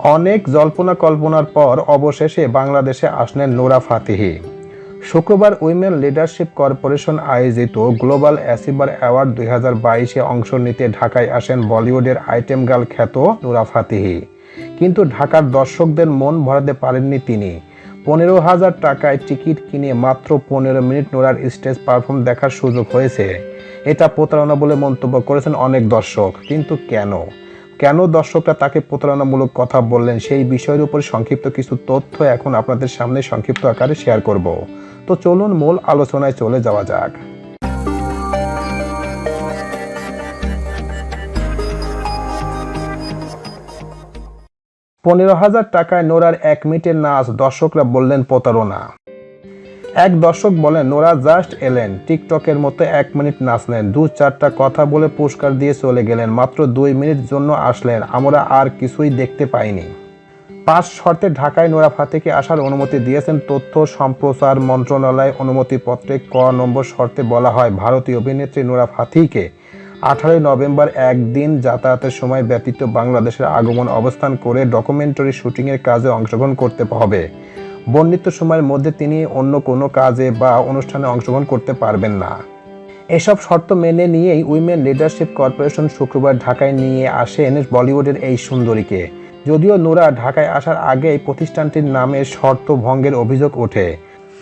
অনেক জল্পনা কল্পনার পর অবশেষে বাংলাদেশে আসলেন নোরা ফাতেহি। শুক্রবার উইমেন লিডারশিপ কর্পোরেশন আয়োজিত গ্লোবাল অ্যাচিভার অ্যাওয়ার্ড 2022-এ অংশ নিতে ঢাকায় আসেন বলিউডের আইটেম গার্ল খ্যাত নোরা ফাতেহি। কিন্তু ঢাকার দর্শকদের মন ভরাতে পারেননি তিনি। 15,000 টাকায় টিকিট কিনে মাত্র 15 মিনিট নোরার স্টেজ পারফর্ম দেখার সুযোগ হয়েছে। এটা প্রতারণা বলে মন্তব্য করেছেন অনেক দর্শক। কিন্তু কেন দর্শকরা তাকে প্রতারণামূলক কথা বললেন, সেই বিষয়ের উপর সংক্ষিপ্ত কিছু তথ্য এখন আপনাদের সামনে সংক্ষিপ্ত আকারে শেয়ার করব। তো চলুন মূল আলোচনায় চলে যাওয়া যাক। 15,000 টাকায় নোরার 1 মিনিটের নাচ, দর্শকরা বললেন প্রতারণা। এক দর্শক বলেন, নোরা জাস্ট এলেন, টিকটকের মতো 1 মিনিট নাচলেন, 2-4টা কথা বলে পুরস্কার দিয়ে চলে গেলেন, মাত্র 2 মিনিট জন্য আসলেন, আমরা আর কিছুই দেখতে পাইনি। 5 শর্তে ঢাকায় নোরা ফাতেহিকে আসার অনুমতি দিয়েছেন তথ্য সম্প্রচার মন্ত্রণালয়। অনুমতিপত্রে ক নম্বর শর্তে বলা হয়, ভারতীয় অভিনেত্রী নোরা ফাতেহিকে 18 নভেম্বর একদিন যাতায়াতের সময় ব্যতীত বাংলাদেশের আগমন অবস্থান করে ডকুমেন্টারি শুটিংয়ের কাজে অংশগ্রহণ করতে হবে। বর্ণিত সময়ের মধ্যে তিনি অন্য কোনো কাজে বা অনুষ্ঠানে অংশগ্রহণ করতে পারবেন না। এসব শর্ত মেনে নিয়েই উইমেন লিডারশিপ কর্পোরেশন শুক্রবার ঢাকায় নিয়ে আসেন বলিউডের এই সুন্দরীকে। যদিও নোরা ঢাকায় আসার আগেই প্রতিষ্ঠানটির নামে শর্ত ভঙ্গের অভিযোগ ওঠে।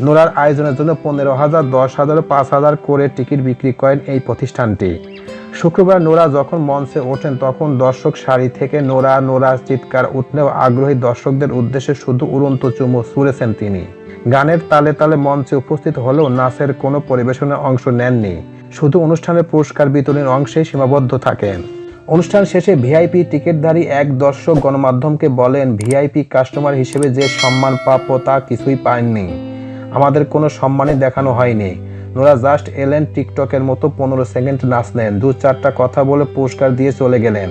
নোরার আয়োজনের জন্য 15,000, 10,000, 5,000 করে টিকিট বিক্রি করেন এই প্রতিষ্ঠানটি। শুক্রবার নোরা যখন মঞ্চে ওঠেন তখন দর্শক সারি থেকে নোরা চিৎকার উঠলেও আগ্রহী দর্শকদের উদ্দেশ্যে শুধু উড়ন্ত চুমু ছুঁড়েছেন তিনি। গানের তালে তালে মঞ্চে উপস্থিত হলেও নাচের কোনো পরিবেশনে অংশ নেননি, শুধু অনুষ্ঠানের পুরস্কার বিতরণের অংশেই সীমাবদ্ধ থাকেন। অনুষ্ঠান শেষে ভিআইপি টিকিটধারী এক দর্শক গণমাধ্যমকে বলেন, ভিআইপি কাস্টমার হিসেবে যে সম্মান প্রাপ্য তা কিছুই পাননি, আমাদের কোনো সম্মানই দেখানো হয়নি। নোরা জাস্ট এলেন, টিকটকের মতো 15 সেকেন্ড নাচলেন, 2-4টা কথা বলে পুরস্কার দিয়ে চলে গেলেন।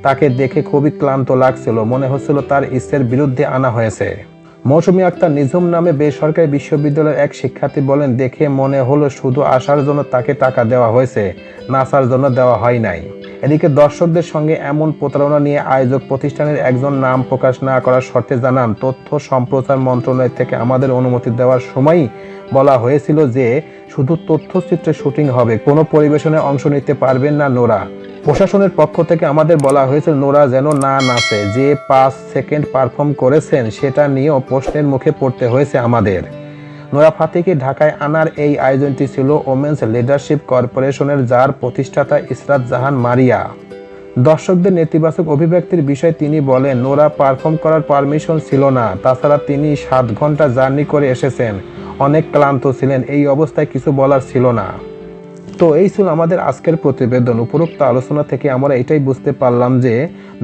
তাকে দেখে খুবই ক্লান্ত লাগছিল, মনে হচ্ছিল তার ইচ্ছের বিরুদ্ধে আনা হয়েছে। মৌসুমী আক্তার নিঝুম নামে বেসরকারি বিশ্ববিদ্যালয়ের এক শিক্ষার্থী বলেন, দেখে মনে হলো শুধু আসার জন্য তাকে টাকা দেওয়া হয়েছে, নাচার জন্য দেওয়া হয় নাই। এদিকে দর্শকদের সঙ্গে এমন প্রতারণা নিয়ে আয়োজক প্রতিষ্ঠানের একজন নাম প্রকাশ না করার শর্তে জানান, তথ্য সম্প্রচার মন্ত্রণালয় থেকে আমাদের অনুমতি দেওয়ার সময়ই বলা হয়েছিল যে শুধু তথ্যচিত্রে শুটিং হবে, কোনো পরিবেশনে অংশ নিতে পারবেন না নোরা। প্রশাসনের পক্ষ থেকে আমাদের বলা হয়েছিল নোরা যেন না নাচে, যে 5 সেকেন্ড পারফর্ম করেছেন সেটা নিয়েও প্রশ্নের মুখে পড়তে হয়েছে আমাদের। নোরা ফাতেহিকে ঢাকায় আনার এই আয়োজনটি ছিল ওমেন্স লিডারশিপ কর্পোরেশনের, যার প্রতিষ্ঠাতা ইসরাত জাহান মারিয়া। দর্শকদের নেতিবাচক অভিব্যক্তির বিষয়ে তিনি বলেন, নোরা পারফর্ম করার পারমিশন ছিল না, তাছাড়া তিনি 7 ঘন্টা জার্নি করে এসেছেন, অনেক ক্লান্ত ছিলেন, এই অবস্থায় কিছু বলার ছিল না। তো এই ছিল আমাদের আজকের প্রতিবেদন। উপরোক্ত আলোচনা থেকে আমরা এটাই বুঝতে পারলাম যে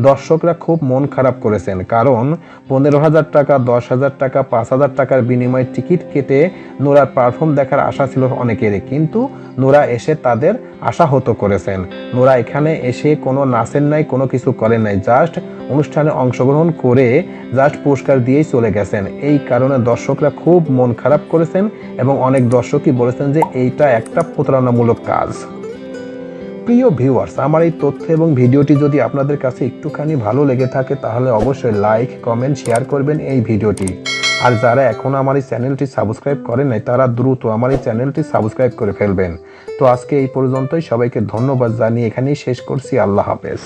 দর্শকরা খুব মন খারাপ করেছেন, কারণ 15,000 টাকা, 10,000 টাকা, 5,000 টাকার বিনিময়ে টিকিট কেটে নোরার পারফর্ম দেখার আশা ছিল অনেকেরই, কিন্তু নোরা এসে তাদের আশাহত করেছেন। নোরা এখানে এসে কোনো নাচেন নাই, কোনো কিছু করেন নাই, জাস্ট অনুষ্ঠানে অংশগ্রহণ করে জাস্ট পুরস্কার দিয়েই চলে গেছেন। এই কারণে দর্শকরা খুব মন খারাপ করেছেন এবং অনেক দর্শকই বলেছেন যে এইটা একটা প্রতারণামূলক কাজ। প্রিয় ভিউয়ার্স, আমার এই তথ্য এবং ভিডিওটি যদি আপনাদের কাছে একটুখানি ভালো লেগে থাকে তাহলে অবশ্যই লাইক, কমেন্ট, শেয়ার করবেন এই ভিডিওটি। আর যারা এখনও আমার এই চ্যানেলটি সাবস্ক্রাইব করেন নাই তারা দ্রুত আমার এই চ্যানেলটি সাবস্ক্রাইব করে ফেলবেন। তো আজকে এই পর্যন্তই, সবাইকে ধন্যবাদ জানিয়ে এখানেই শেষ করছি। আল্লাহ হাফেজ।